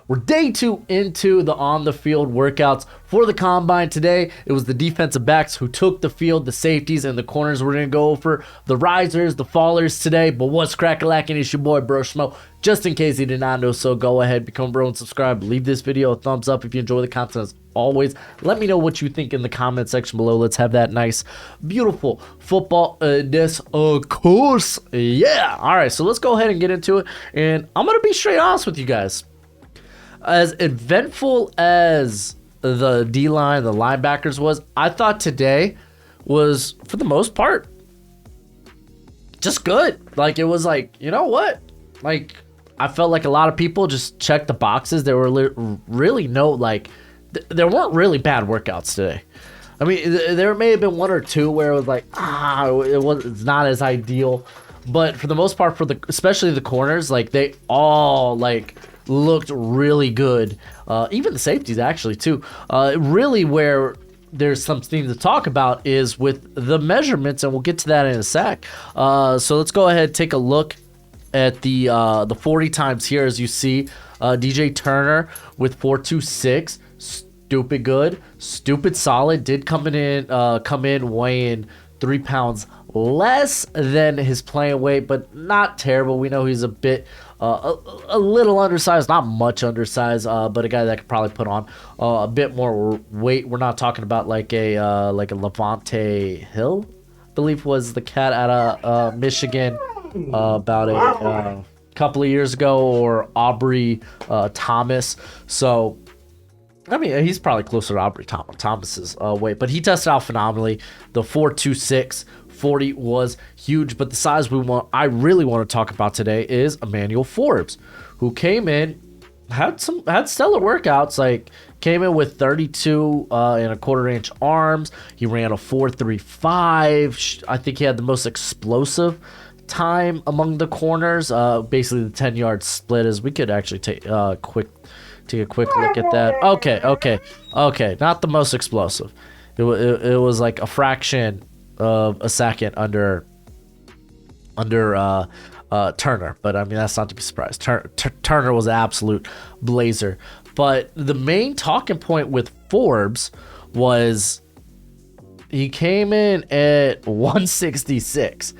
We're day 2 into the on-the-field workouts for the Combine today. It was the defensive backs who took the field, the safeties, and the corners. We're going to go over the risers, the fallers today. But what's crack-a-lackin'? It's your boy, Broshmo. Just in case you did not know so, go ahead, become a bro and subscribe. Leave this video a thumbs up if you enjoy the content. As always, let me know what you think in the comment section below. Let's have that nice, beautiful football this course. Yeah. All right, so let's go ahead and get into it. And I'm going to be straight honest with you guys. As eventful as the D-line, the linebackers was, I thought today was, for the most part, just good. Like, it was like, you know what? Like, I felt like a lot of people just checked the boxes. There were really no, like, there weren't really bad workouts today. I mean, there may have been one or two where it was like, it's not as ideal. But for the most part, especially the corners, like, they all, like, looked really good. Even the safeties, actually, too. Really where there's something to talk about is with the measurements, and we'll get to that in a sec. So let's go ahead and take a look at the 40 times here. As you see, DJ Turner with 4.26. Stupid good. Stupid solid. Did come in weighing 3 pounds less than his playing weight, but not terrible. We know he's a bit a little undersized, not much undersized, but a guy that could probably put on a bit more weight. We're not talking about like a Levante Hill, I believe was the cat out of Michigan about a couple of years ago, or Aubrey Thomas. So I mean, he's probably closer to Aubrey Thomas's weight, but he tested out phenomenally. The 4.26 40 was huge, but the size I really want to talk about today is Emmanuel Forbes, who came in, had stellar workouts. Like, came in with 32 and a quarter inch arms. He ran a 4.35. I think he had the most explosive time among the corners. Basically, the 10-yard split is. We could actually take a quick look at that. Okay. Not the most explosive. It was like a fraction of a second under Turner, but I mean, that's not to be surprised. Turner was an absolute blazer. But the main talking point with Forbes was he came in at 166.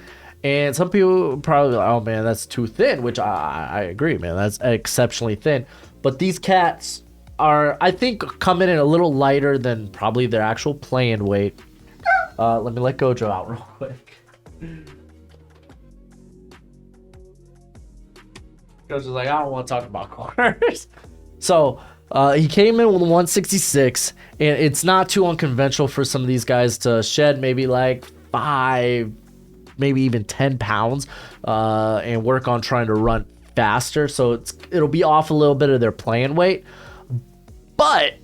And some people probably like, oh man, that's too thin, which I agree, man. That's exceptionally thin. But these cats are, I think, coming in a little lighter than probably their actual playing weight. Let me let Gojo out real quick. Gojo's like, I don't want to talk about corners. So he came in with 166, and it's not too unconventional for some of these guys to shed maybe like 5, maybe even 10 pounds and work on trying to run faster. So it'll be off a little bit of their playing weight. But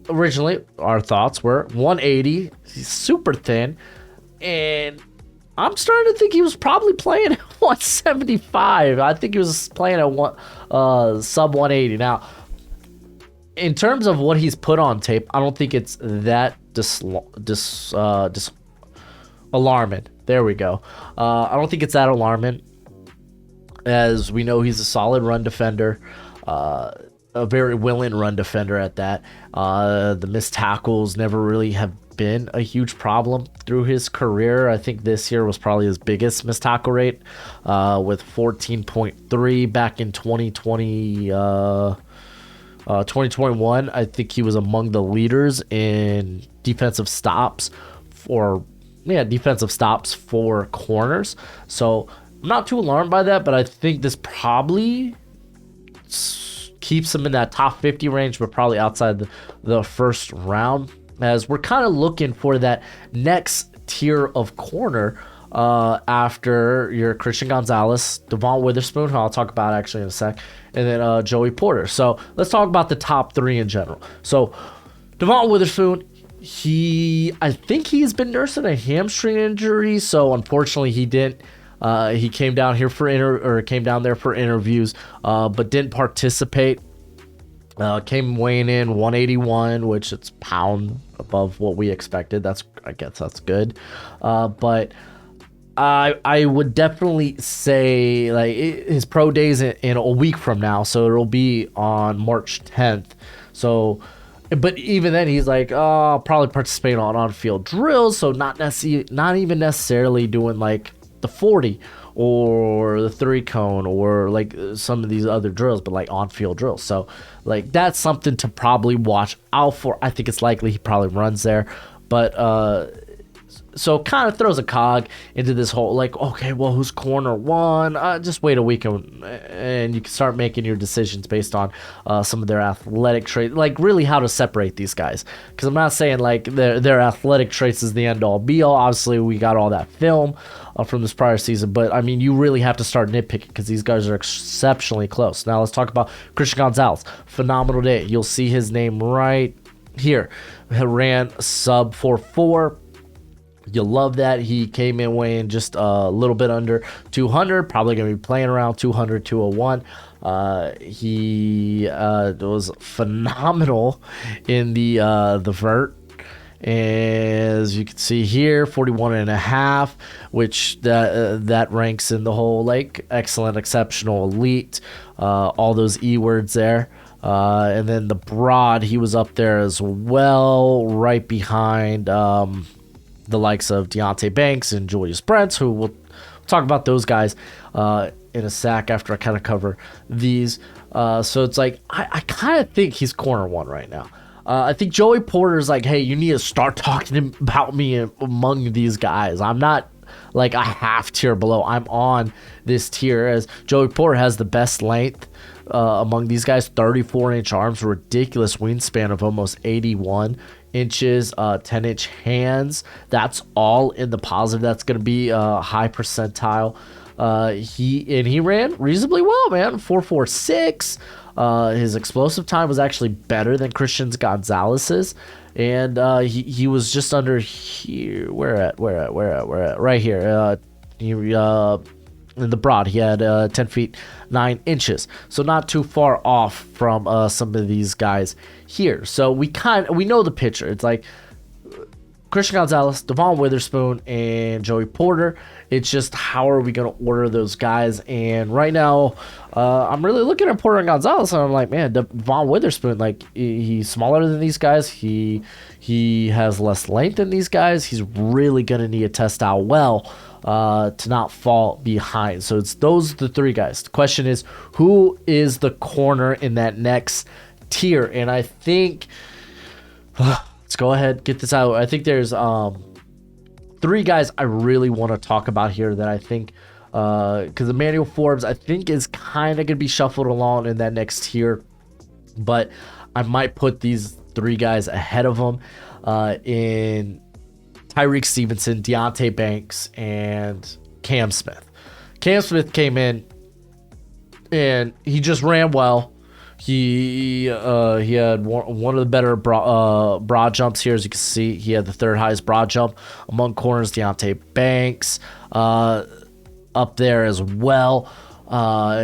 originally, our thoughts were 180. He's super thin. And I'm starting to think he was probably playing at 175. I think he was playing at sub 180. Now, in terms of what he's put on tape, I don't think it's that alarming. There we go. I don't think it's that alarming, as we know he's a solid run defender, a very willing run defender at that. The missed tackles never really have been a huge problem through his career. I think this year was probably his biggest missed tackle rate, with 14.3 back in 2021. I think he was among the leaders in defensive stops for corners. So I'm not too alarmed by that, but I think this probably keeps him in that top 50 range, but probably outside the first round, as we're kind of looking for that next tier of corner after your Christian Gonzalez, Devon Witherspoon, who I'll talk about actually in a sec, and then Joey Porter. So let's talk about the top 3 in general. So Devon Witherspoon, I think he's been nursing a hamstring injury, so unfortunately he didn't. He came down there for interviews, but didn't participate. Came weighing in 181, which it's pound above what we expected. I guess that's good. But I would definitely say like his pro days in a week from now, so it'll be on March 10th. So, but even then, he's like, oh, I'll probably participate on field drills, so not even necessarily doing like the 40 or the 3-cone or like some of these other drills, but like on field drills. So like that's something to probably watch out for. I think it's likely he probably runs there, but so kind of throws a cog into this whole like, okay, well, who's corner one? Just wait a week and you can start making your decisions based on some of their athletic traits, like really how to separate these guys. Because I'm not saying like their athletic traits is the end all be all. Obviously, we got all that film from this prior season, but I mean, you really have to start nitpicking because these guys are exceptionally close. Now let's talk about Christian Gonzalez. Phenomenal day. You'll see his name right here. He ran sub 4.4. You love that. He came in weighing just a little bit under 200, probably going to be playing around 200, 201. He was phenomenal in the vert. As you can see here, 41 and a half, which that ranks in the whole like excellent, exceptional, elite, all those E words there. And then the broad, he was up there as well, right behind the likes of Deonte Banks and Julius Brents, who we'll talk about those guys in a sec after I kind of cover these. So it's like, I kind of think he's corner one right now. I think Joey Porter's like, hey, you need to start talking about me among these guys. I'm not like a half tier below. I'm on this tier, as Joey Porter has the best length among these guys, 34-inch arms, ridiculous wingspan of almost 81 inches, 10-inch hands. That's all in the positive. That's going to be a high percentile. He ran reasonably well, man. 4.46. His explosive time was actually better than Christian Gonzalez's, and he was just under here. Where at? Right here. In the broad, he had 10 feet 9 inches, so not too far off from some of these guys here. So we know the picture. It's like Christian Gonzalez, Devon Witherspoon, and Joey Porter. It's just how are we going to order those guys? And right now, I'm really looking at Porter and Gonzalez, and I'm like, man, Devon Witherspoon, like he's smaller than these guys. He has less length than these guys. He's really going to need to test out well to not fall behind. So it's the three guys. The question is, who is the corner in that next tier? And I think let's go ahead, get this out. I think there's three guys I really want to talk about here that I think because Emmanuel Forbes I think is kind of going to be shuffled along in that next tier, but I might put these three guys ahead of him in Tyreek Stevenson, Deonte Banks, and Cam Smith. Cam Smith came in and he just ran well. He had one of the better broad jumps here. As you can see, he had the third highest broad jump among corners. Deonte Banks up there as well.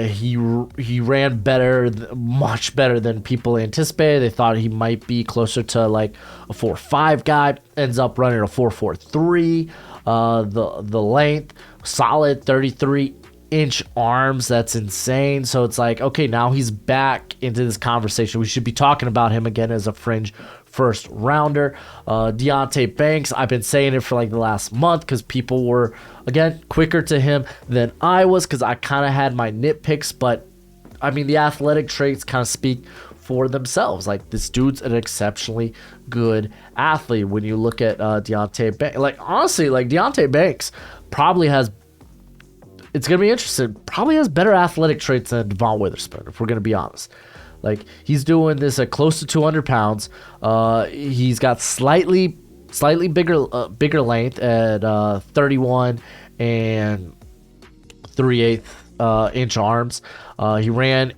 He ran better, much better than people anticipated. They thought he might be closer to like a 4.5 guy. Ends up running a 4.43. The length, solid 33-inch arms. That's insane. So it's like, okay, now he's back into this conversation. We should be talking about him again as a fringe first rounder. Deonte Banks, I've been saying it for like the last month because people were, again, quicker to him than I was because I kind of had my nitpicks, but I mean, the athletic traits kind of speak for themselves. Like, this dude's an exceptionally good athlete. When you look at Deonte Banks, like, honestly, like Deonte Banks probably has, it's going to be interesting, probably has better athletic traits than Devon Witherspoon, if we're going to be honest. Like, he's doing this at close to 200 pounds. He's got slightly bigger length at 31 and 3/8 inch arms. He ran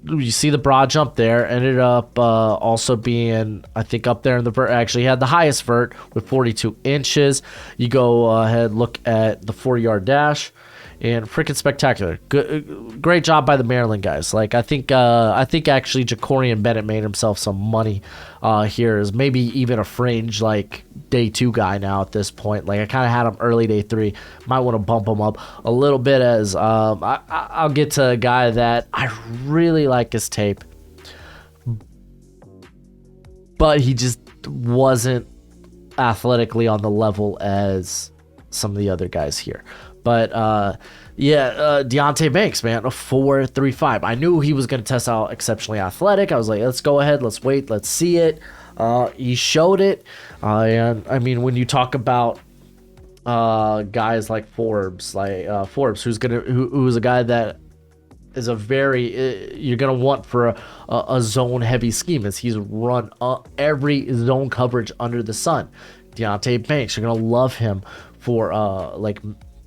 you see the broad jump there. Ended up also being, I think, up there in the vert. Actually, he had the highest vert with 42 inches. You go ahead, look at the 40-yard dash. and freaking spectacular. Good, great job by the Maryland guys. Like I think actually Jacorian Bennett made himself some money here, as maybe even a fringe like day 2 guy now at this point. Like I kind of had him early day 3. Might want to bump him up a little bit, as I'll get to a guy that I really like his tape, but he just wasn't athletically on the level as some of the other guys here. But Deonte Banks, man, a 4.35. I knew he was going to test out exceptionally athletic. I was like, let's go ahead, let's wait, let's see it. He showed it. And I mean, when you talk about guys like Forbes, who's a guy that is a very you're gonna want for a zone heavy scheme, as he's run every zone coverage under the sun. Deonte Banks, you're gonna love him for like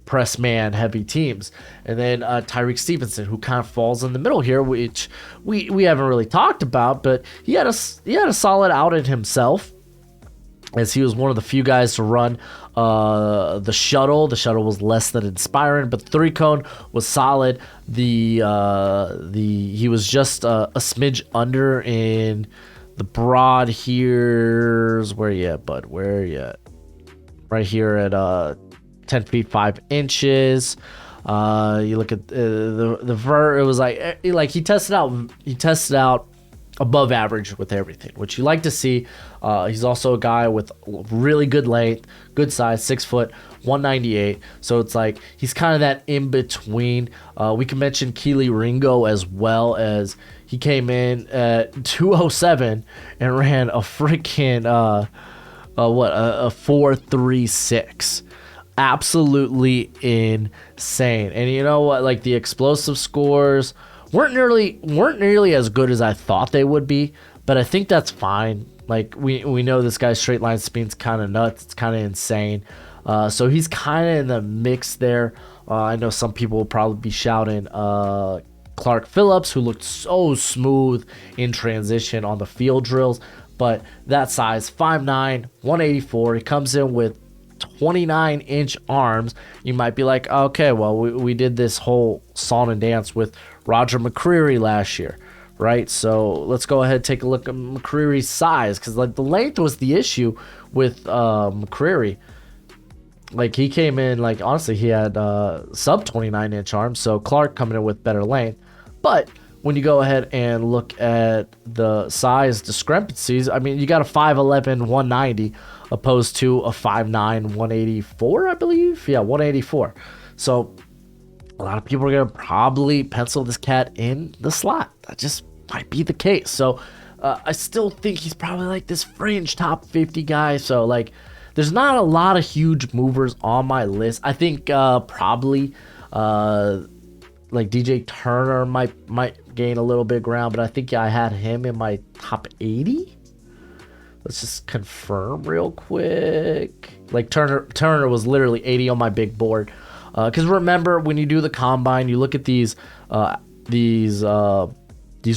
press man heavy teams. And then Tyreek Stevenson, who kind of falls in the middle here, which we haven't really talked about, but he had a solid outing himself, as he was one of the few guys to run the shuttle. The shuttle was less than inspiring, but the 3-cone was solid. He was just a smidge under in the broad. Here's where you at, bud? Where you at? Right here at 10 feet 5 inches. You look at the vert. It was like he tested out above average with everything, which you like to see. He's also a guy with really good length, good size, 6 foot, 198. So it's like he's kind of that in between. We can mention Keely Ringo as well, as he came in at 207 and ran a freaking a 4.36. Absolutely insane. And you know what? Like the explosive scores weren't nearly as good as I thought they would be, but I think that's fine. Like we know this guy's straight line speed's kind of nuts. It's kind of insane. So he's kind of in the mix there. I know some people will probably be shouting Clark Phillips, who looked so smooth in transition on the field drills, but that size, 5'9", 184, he comes in with 29-inch arms. You might be like, okay, well, we did this whole song and dance with Roger McCreary last year, right? So let's go ahead and take a look at McCreary's size, because like the length was the issue with McCreary. Like he came in, like honestly, he had sub 29-inch arms, so Clark coming in with better length. But when you go ahead and look at the size discrepancies, I mean, you got a 5'11", 190 opposed to a 5'9", 184, I believe. Yeah, 184. So a lot of people are going to probably pencil this cat in the slot. That just might be the case. So I still think he's probably like this fringe top 50 guy. So like there's not a lot of huge movers on my list. I think probably like DJ Turner might gain a little bit of ground, but I think I had him in my top 80. Let's just confirm real quick. Like Turner was literally 80 on my big board. Because remember, when you do the combine, you look at these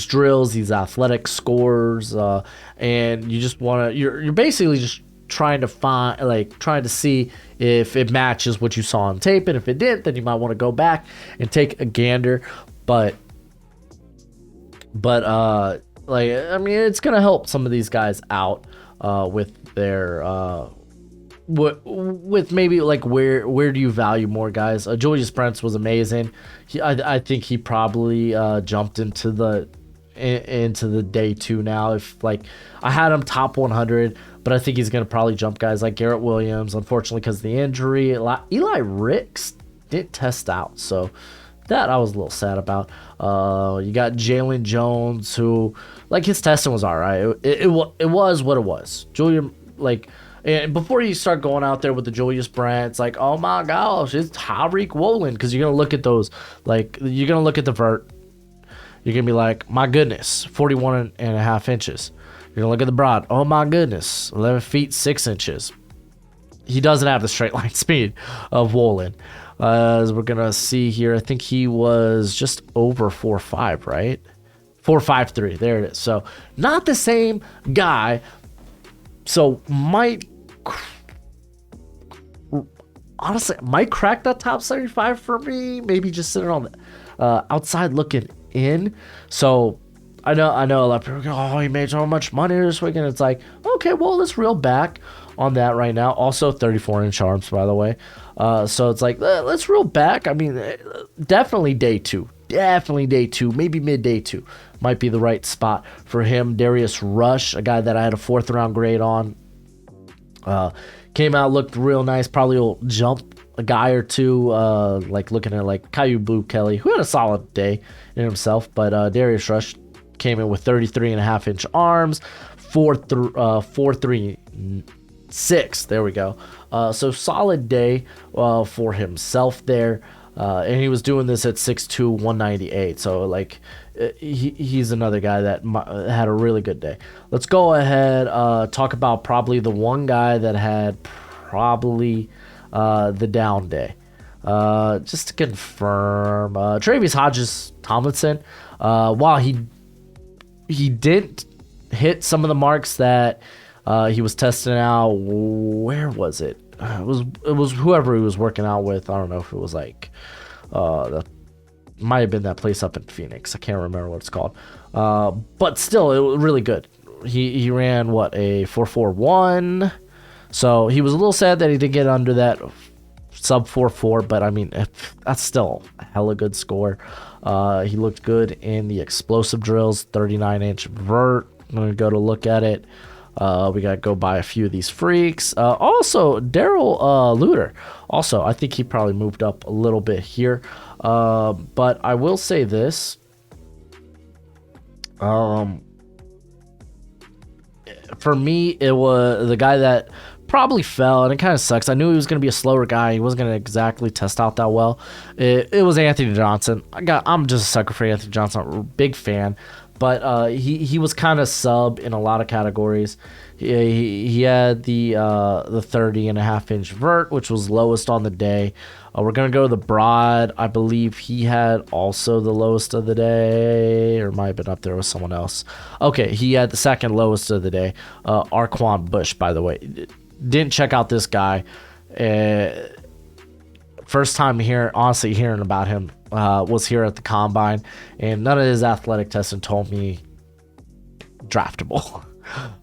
drills, these athletic scores, and you just want to. You're basically just trying to see if it matches what you saw on tape, and if it didn't, then you might want to go back and take a gander. But like, I mean, it's gonna help some of these guys out with their with maybe like where do you value more, guys? Julius Brents was amazing. I think he probably jumped into the day 2 now. If like I had him top 100, but I think he's gonna probably jump guys like Garrett Williams, unfortunately, because of the injury. Eli Ricks didn't test out, so that I was a little sad about. You got Jalen Jones, who like his testing was all right. It was what it was. Julian, like, and before you start going out there with the Julius Brents, like, oh my gosh, it's Tyreek Woolen, because you're gonna look at those, like you're gonna look at the vert. You're gonna be like, my goodness, 41.5 inches. You're gonna look at the broad. Oh my goodness, 11 feet 6 inches. He doesn't have the straight line speed of Woolen. As we're gonna see here, I think he was just over 4.5, right? 4.53. There it is. So not the same guy. So might honestly might crack that top 75 for me. Maybe just sitting on the outside looking in. So I know a lot of people go, oh, he made so much money this weekend. It's like, okay, well, let's reel back on that right now. Also 34-inch arms, by the way. So it's like, let's reel back. I mean, definitely day two. Definitely day two, maybe mid-day two might be the right spot for him. Darius Rush, a guy that I had a 4th round grade on. Came out, looked real nice. Probably will jump a guy or two, like looking at like Caillou Blue Kelly, who had a solid day in himself. But Darius Rush came in with 33.5-inch arms, 4.36. There we go. So solid day for himself there. And he was doing this at 6'2", 198. So like he's another guy that had a really good day. Let's go ahead talk about probably the one guy that had probably the down day. Just to confirm, Travis Hodges-Tomlinson, while he didn't hit some of the marks that he was testing out. Where was it? It was whoever he was working out with. I don't know if it was like might have been that place up in Phoenix. I can't remember what it's called. But still, it was really good. He ran what, a 4.41. So he was a little sad that he didn't get under that sub 4.4, but I mean, that's still a hella good score. He looked good in the explosive drills, 39-inch vert. I'm going to go to look at it. We got to go by a few of these freaks. Also, Daryl Luter. Also, I think he probably moved up a little bit here. But I will say this. For me, it was the guy that probably fell, and it kind of sucks. I knew he was going to be a slower guy. He wasn't going to exactly test out that well. It was Anthony Johnson. I'm just a sucker for Anthony Johnson. Big fan. But he was kind of sub in a lot of categories. He had the 30.5-inch vert, which was lowest on the day. We're going to go to the broad. I believe he had also the lowest of the day, or might have been up there with someone else. Okay, he had the second lowest of the day. Arquan Bush, by the way. Didn't check out this guy. First time honestly hearing about him was here at the combine, and none of his athletic testing told me draftable.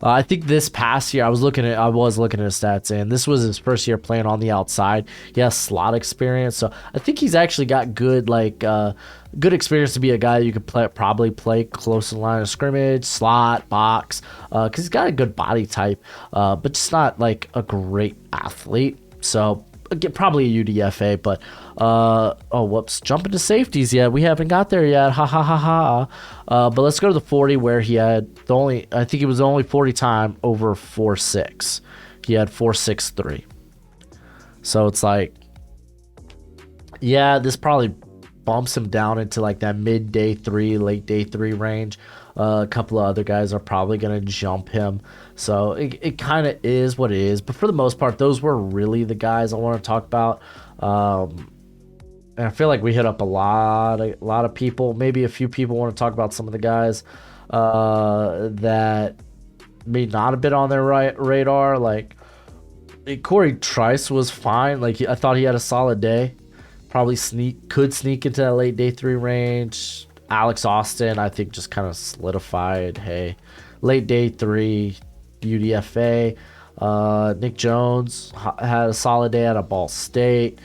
I think this past year I was looking at his stats, and this was his first year playing on the outside. He has slot experience, so I think he's actually got good good experience to be a guy you could probably play close to the line of scrimmage, slot, box, because he's got a good body type, but just not like a great athlete. So probably a UDFA, but jumping to safeties yet. We haven't got there yet. Ha ha ha ha. But let's go to the 40, where he had I think it was the only 40 time over 4.6. He had 4.63. So it's like, yeah, this probably bumps him down into like that mid day 3, late day 3 range. A couple of other guys are probably going to jump him. So it kind of is what it is. But for the most part, those were really the guys I want to talk about. And I feel like we hit up a lot of people. Maybe a few people want to talk about some of the guys that may not have been on their radar. Like Corey Trice was fine. Like I thought he had a solid day. Probably could sneak into that late day 3 range. Alex Austin, I think, just kind of solidified. Hey, late day 3, UDFA. Nick Jones had a solid day out of Ball State.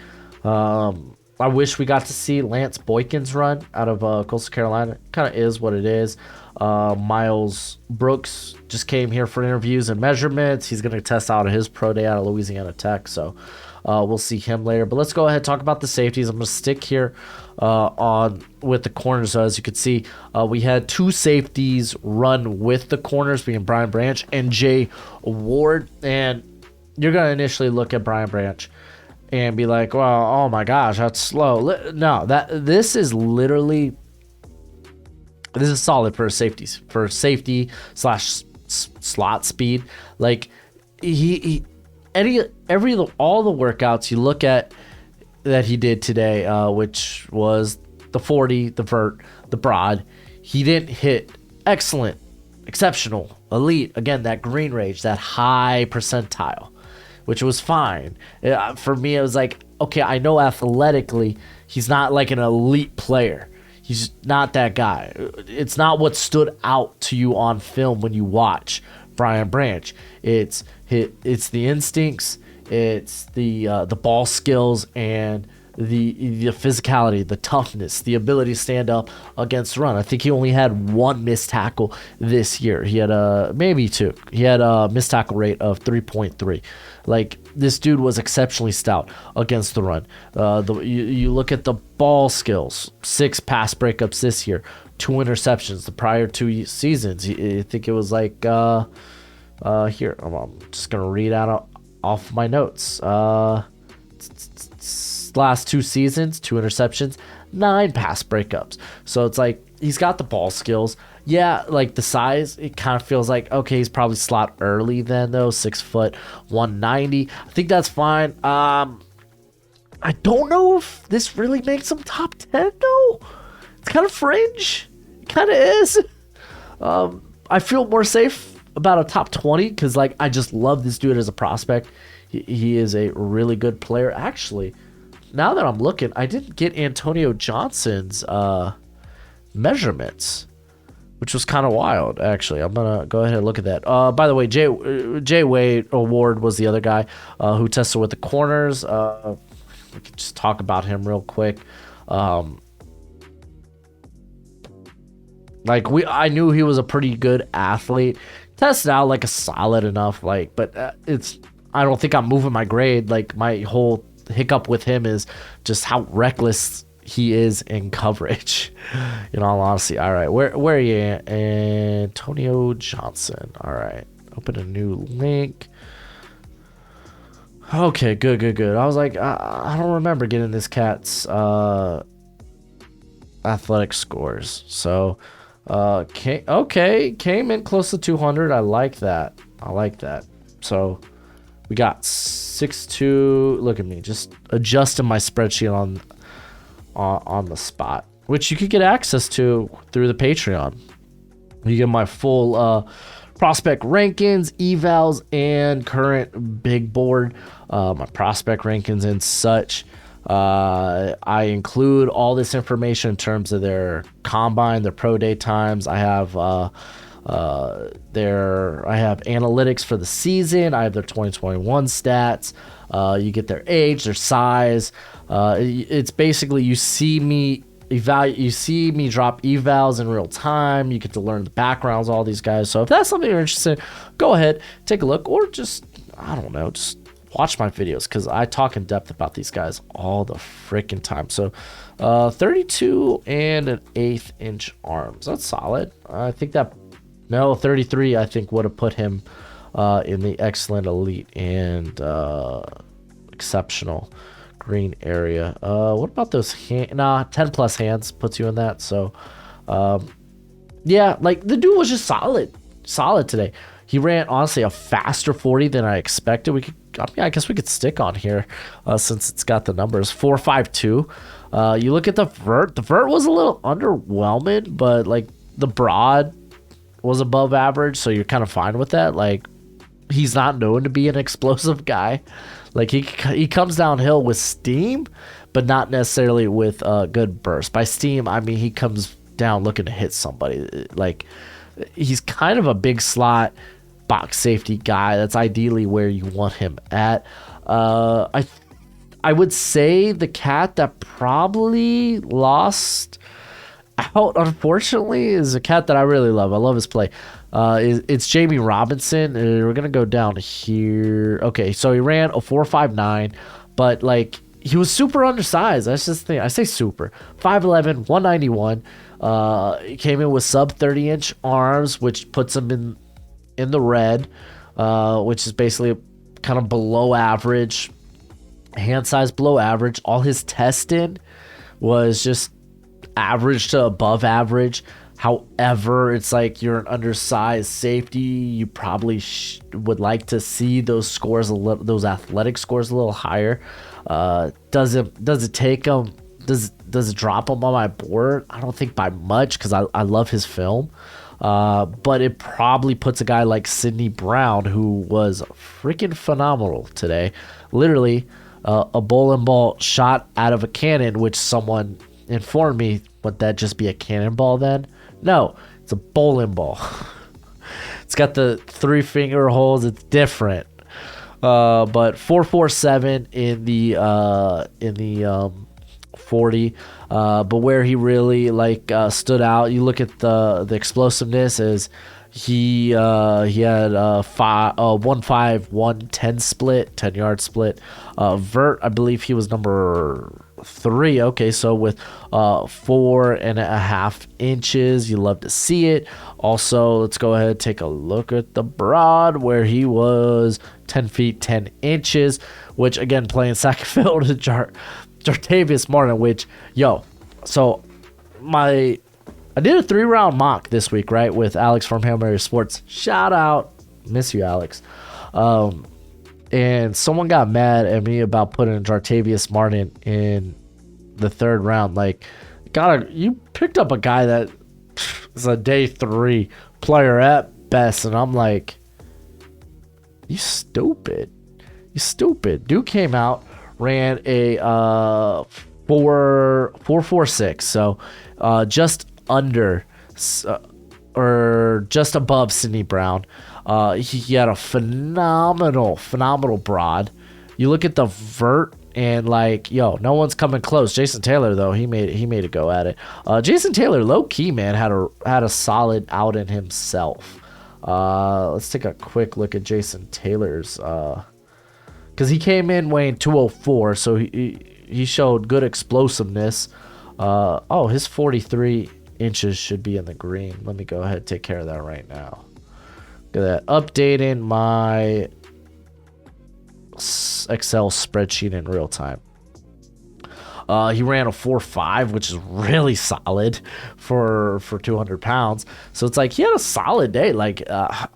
I wish we got to see Lance Boykins run out of Coastal Carolina. Kind of is what it is. Miles Brooks just came here for interviews and measurements. He's going to test out his pro day out of Louisiana Tech. So we'll see him later. But let's go ahead and talk about the safeties. I'm going to stick here with the corners. So as you can see, we had 2 safeties run with the corners, being Brian Branch and Jay Ward. And you're going to initially look at Brian Branch and be like, well, oh my gosh, that's slow. No, this is solid for safeties, for safety / slot speed. Like all the workouts you look at that he did today, which was the 40, the vert, the broad, he didn't hit excellent, exceptional, elite. Again, that green range, that high percentile. which was fine. For me, it was like, okay, I know athletically he's not like an elite player. He's not that guy. It's not what stood out to you on film when you watch Brian Branch. It's the instincts, it's the ball skills, and the physicality, the toughness, the ability to stand up against the run. I think he only had one missed tackle this year. He had maybe two. He had a missed tackle rate of 3.3. Like, this dude was exceptionally stout against the run. You look at the ball skills, 6 pass breakups this year, 2 interceptions. The prior 2 seasons, I think it was like here. I'm just gonna read out off my notes. Last 2 seasons, 2 interceptions, 9 pass breakups. So it's like, he's got the ball skills. Yeah, like the size, it kind of feels like, okay, he's probably slot early then though, 6 foot, 190. I think that's fine. I don't know if this really makes him top 10 though. It's kind of fringe. It kind of is. I feel more safe about a top 20 because, like, I just love this dude as a prospect. He is a really good player. Actually, now that I'm looking, I didn't get Antonio Johnson's measurements, which was kind of wild, actually. I'm going to go ahead and look at that. By the way, Jay Wade Award was the other guy who tested with the corners. We could just talk about him real quick. I knew he was a pretty good athlete. Tested out like a solid enough, but I don't think I'm moving my grade. Like, my whole hiccup with him is just how reckless he is in coverage. In all honesty. All right, where are you at? Antonio Johnson. All right, open a new link. Okay, good. I was like, I don't remember getting this cat's athletic scores. So, came in close to 200. I like that. So, we got 6'2". Look at me, just adjusting my spreadsheet on the spot, which you could get access to through the Patreon. You get my full prospect rankings, evals, and current big board, my prospect rankings and such. I include all this information in terms of their combine, their pro day times. I have analytics for the season. I have their 2021 stats. You get their age, their size. It's basically, you see me drop evals in real time. You get to learn the backgrounds of all these guys. So if that's something you're interested in, go ahead, take a look, or just watch my videos, because I talk in depth about these guys all the freaking time. So 32 and an 1/8 inch arms. That's solid. I think 33 I think would have put him in the excellent, elite, and exceptional green area. What about those 10 plus hands puts you in that. So yeah, like, the dude was just solid today. He ran, honestly, a faster 40 than I expected. I guess we could stick on here since it's got the numbers. 4.52. You look at the vert. The vert was a little underwhelming, but, like, the broad was above average, so you're kind of fine with that. Like, he's not known to be an explosive guy. Like, he comes downhill with steam, but not necessarily with good burst. By steam, I mean he comes down looking to hit somebody. Like, he's kind of a big slot box safety guy. That's ideally where you want him at. I would say the cat that probably lost out, unfortunately, is a cat that I really love. I love his play. It's Jamie Robinson. We're gonna go down here. Okay, so he ran a 4.59, but, like, he was super undersized. That's just the thing. I say super. 5'11", 191. He came in with sub 30-inch arms, which puts him in the red, which is basically kind of below average, hand size below average. All his testing was just average to above average. However, it's like, you're an undersized safety. You probably would like to see those scores those athletic scores a little higher. Does it take him? Does it drop him on my board? I don't think by much, because I love his film. But it probably puts a guy like Sidney Brown, who was freaking phenomenal today. Literally, a bowling ball shot out of a cannon, which someone informed me, would that just be a cannonball then? No, it's a bowling ball. It's got the 3-finger holes. It's different. But 447 in the 40. But where he really stood out, you look at the explosiveness, is he had 1-5-1-10 split, 10-yard split. Vert, I believe he was number 3. Okay, so with 4.5 inches, you love to see it. Also, let's go ahead and take a look at the broad, where he was 10 feet 10 inches, which again, playing second field to Jartavius Martin, which, so I did a 3-round mock this week, right, with Alex from Hail Mary Sports. Shout out. Miss you, Alex. And someone got mad at me about putting Jartavius Martin in the 3rd round. Like, you picked up a guy that is a day 3 player at best, and I'm like, you stupid. Dude came out, ran a 4.46, so just under or just above Sidney Brown. He had a phenomenal broad. You look at the vert, and no one's coming close. Jason Taylor, though, he made a go at it. Jason Taylor, low key, man, had a solid out in himself. Let's take a quick look at Jason Taylor's, because he came in weighing 204, so he showed good explosiveness. His 43 inches should be in the green. Let me go ahead and take care of that right now. Look at that. Updating my Excel spreadsheet in real time. He ran a 4.5, which is really solid for 200 pounds. So it's like he had a solid day.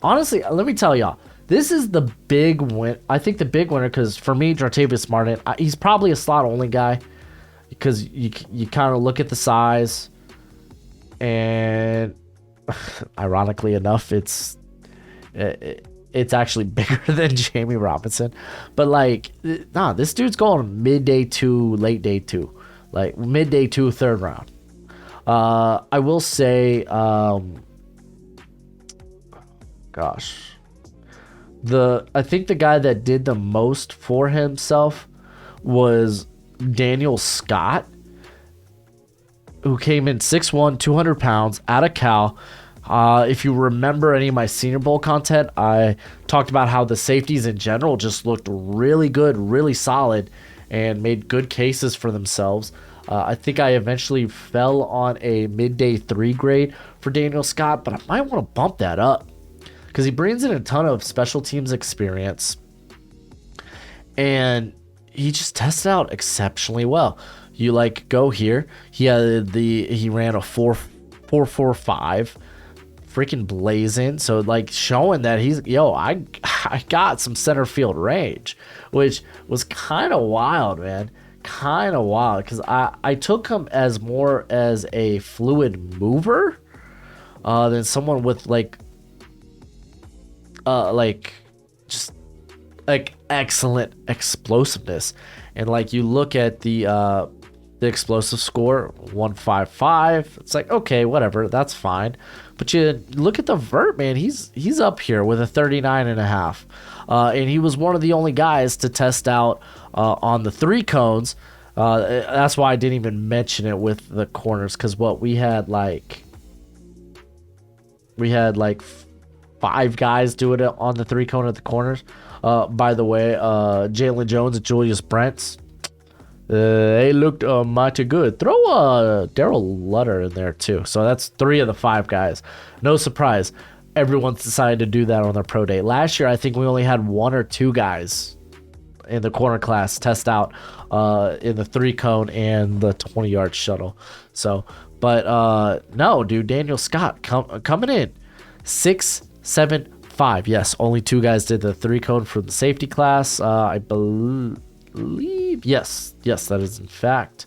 Honestly, let me tell y'all, this is the big win. I think the big winner, because for me, Jartavius Martin, he's probably a slot only guy, because you kind of look at the size, and ironically enough, it's actually bigger than Jamie Robinson. But this dude's going mid-day 2, late day 2, mid-day 2, 3rd round. I will say, I think the guy that did the most for himself was Daniel Scott, who came in 6'1", 200 pounds, out of Cal. If you remember any of my Senior Bowl content, I talked about how the safeties in general just looked really good, really solid, and made good cases for themselves. I think I eventually fell on a midday 3 grade for Daniel Scott, but I might want to bump that up, because he brings in a ton of special teams experience, and he just tested out exceptionally well. You go here. He ran a 4.45, freaking blazing. So showing that he's I got some center field range, which was kind of wild, man. Kind of wild, because I took him as more as a fluid mover than someone with excellent explosiveness. And you look at the explosive score, 155. It's okay, whatever, that's fine. But you look at the vert, man, he's up here with a 39.5. And he was one of the only guys to test out on the 3 cones. That's why I didn't even mention it with the corners, because we had 5 guys doing it on the 3 cone at the corners. By the way, Jalen Jones and Julius Brents, they looked mighty good. Throw Daryl Lutter in there too. So that's 3 of the 5 guys. No surprise, everyone's decided to do that on their pro day. Last year, I think we only had 1 or 2 guys in the corner class test out in the 3 cone and the 20-yard shuttle. So, but no, dude, Daniel Scott coming in 6'7", 5. Yes, only 2 guys did the 3 cone for the safety class. I believe. Yes, that is in fact.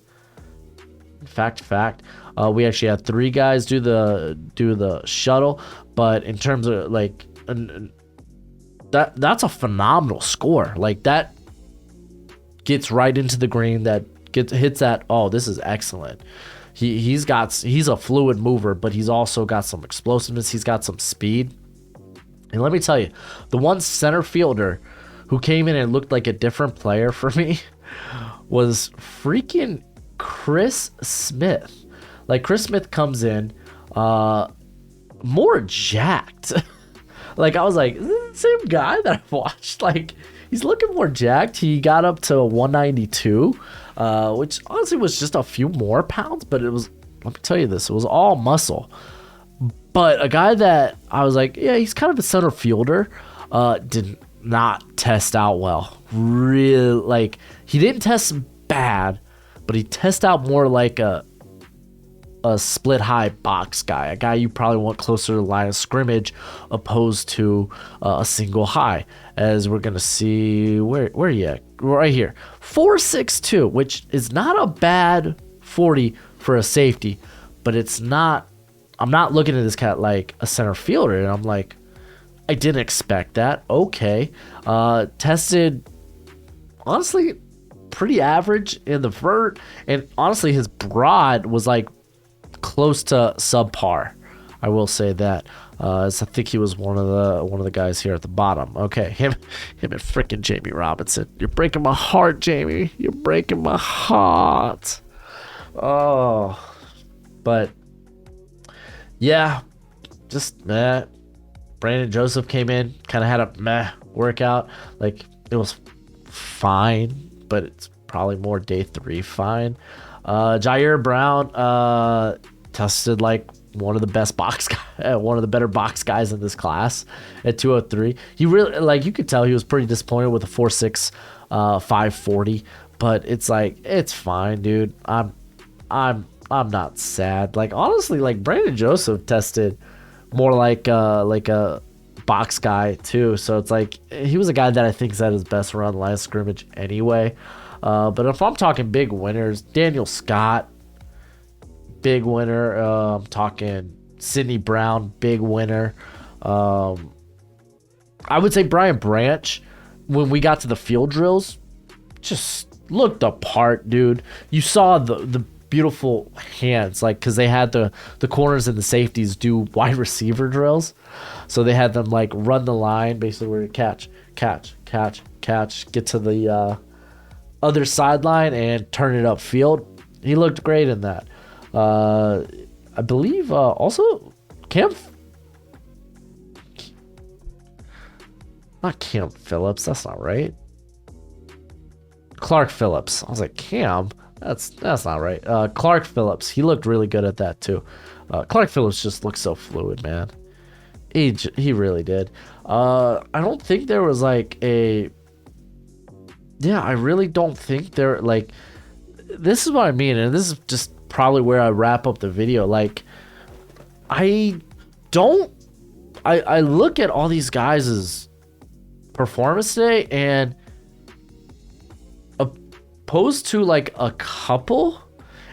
We actually had 3 guys do the shuttle, but in terms of like that's a phenomenal score. Like that gets right into the green, that hits that. Oh, this is excellent. He's a fluid mover, but he's also got some explosiveness. He's got some speed. And let me tell you, the one center fielder who came in and looked like a different player for me was freaking Chris Smith. Like Chris Smith comes in more jacked. Like I was like, is this the same guy that I've watched? Like he's looking more jacked. He got up to 192, which honestly was just a few more pounds, but it was, let me tell you this, it was all muscle. But a guy that I was like, yeah, he's kind of a center fielder, did not test out well. Really, like he didn't test bad, but he tested out more like a split high box guy, a guy you probably want closer to the line of scrimmage opposed to a single high, as we're gonna see. Where are you at? Right here, 4.62, which is not a bad 40 for a safety, but it's not. I'm not looking at this cat like a center fielder, and I'm like, I didn't expect that. Okay, tested honestly pretty average in the vert, and honestly his broad was like close to subpar. I will say that. As I think he was one of the guys here at the bottom. Okay, him and freaking Jamie Robinson. You're breaking my heart, Jamie. You're breaking my heart. Oh, but yeah, just meh. Brandon Joseph came in, kind of had a meh workout. Like it was fine, but it's probably more day 3 fine. Jair Brown tested like one of the best one of the better box guys in this class at 203. He really, like, you could tell he was pretty disappointed with a 4.6 540, but it's like, it's fine, dude. I'm not sad. Like honestly, like Brandon Joseph tested more like a box guy too. So it's like he was a guy that I think is at his best around the line of scrimmage anyway. But if I'm talking big winners, Daniel Scott, big winner. I'm talking Sidney Brown, big winner. I would say Brian Branch, when we got to the field drills, just looked apart, dude. You saw the beautiful hands, like, because they had the corners and the safeties do wide receiver drills. So they had them like run the line, basically where you catch, get to the other sideline and turn it upfield. He looked great in that. I believe also not Cam Phillips, that's not right. Clark Phillips. I was like, Cam? That's not right. Clark Phillips, he looked really good at that too. Clark Phillips just looked so fluid, man. He really did. I don't think there was like I really don't think there, like, this is what I mean, and this is just probably where I wrap up the video. Like, I look at all these guys' performance today, and opposed to like a couple,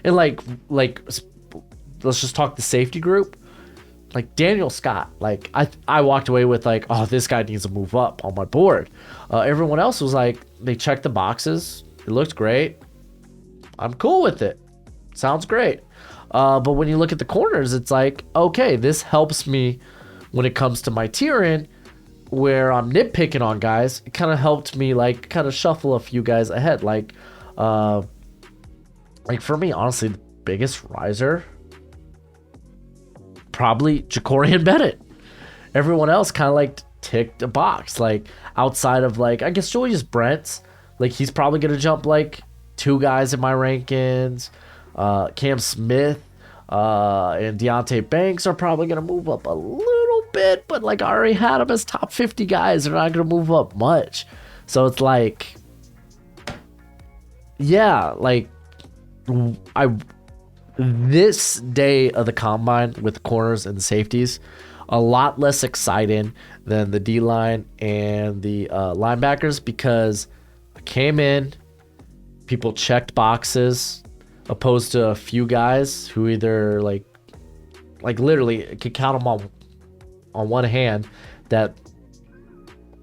and like let's just talk the safety group, like Daniel Scott, like I walked away with like, oh, this guy needs to move up on my board. Everyone else was like, they checked the boxes, it looked great, I'm cool with it, sounds great. But when you look at the corners, it's like, okay, this helps me when it comes to my tiering, where I'm nitpicking on guys. It kind of helped me like kind of shuffle a few guys ahead. Like for me, honestly, the biggest riser, probably Jacorian Bennett. Everyone else kind of like ticked a box. Like outside of like, I guess Julius Brents, like he's probably gonna jump like 2 guys in my rankings. Cam Smith and Deontay Banks are probably gonna move up a little bit, but like I already had them as top 50 guys. They're not gonna move up much. So it's like, yeah, like this day of the combine with the corners and the safeties, a lot less exciting than the D-line and the linebackers, because I came in, people checked boxes. opposed to a few guys who either like literally could count them on one hand that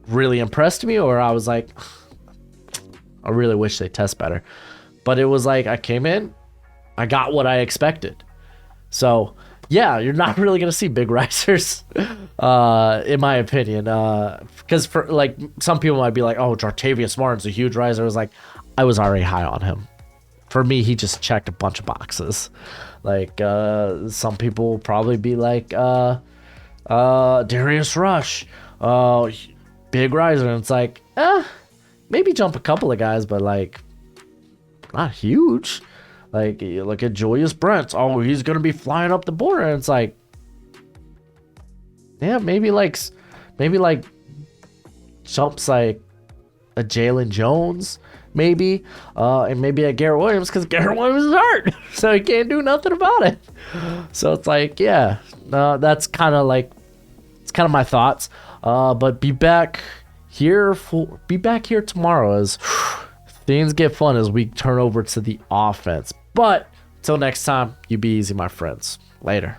really impressed me, or I was like, I really wish they test better. But it was like I came in, I got what I expected. So yeah, you're not really gonna see big risers, in my opinion. Because for like some people might be like, oh, Jartavius Martin's a huge riser. I was like, I was already high on him. For me, he just checked a bunch of boxes. Like some people will probably be like Darius Rush, big riser, and it's like, maybe jump a couple of guys, but like not huge. Like you look at Julius Brents, oh, he's gonna be flying up the board, and it's like, yeah, maybe like jumps like a Jalen Jones, maybe, and maybe a Garrett Williams, because Garrett Williams is hurt, so he can't do nothing about it. So it's like, yeah, that's kind of like, it's kind of my thoughts. But be back here tomorrow as things get fun as we turn over to the offense. But till next time, you be easy, my friends. Later.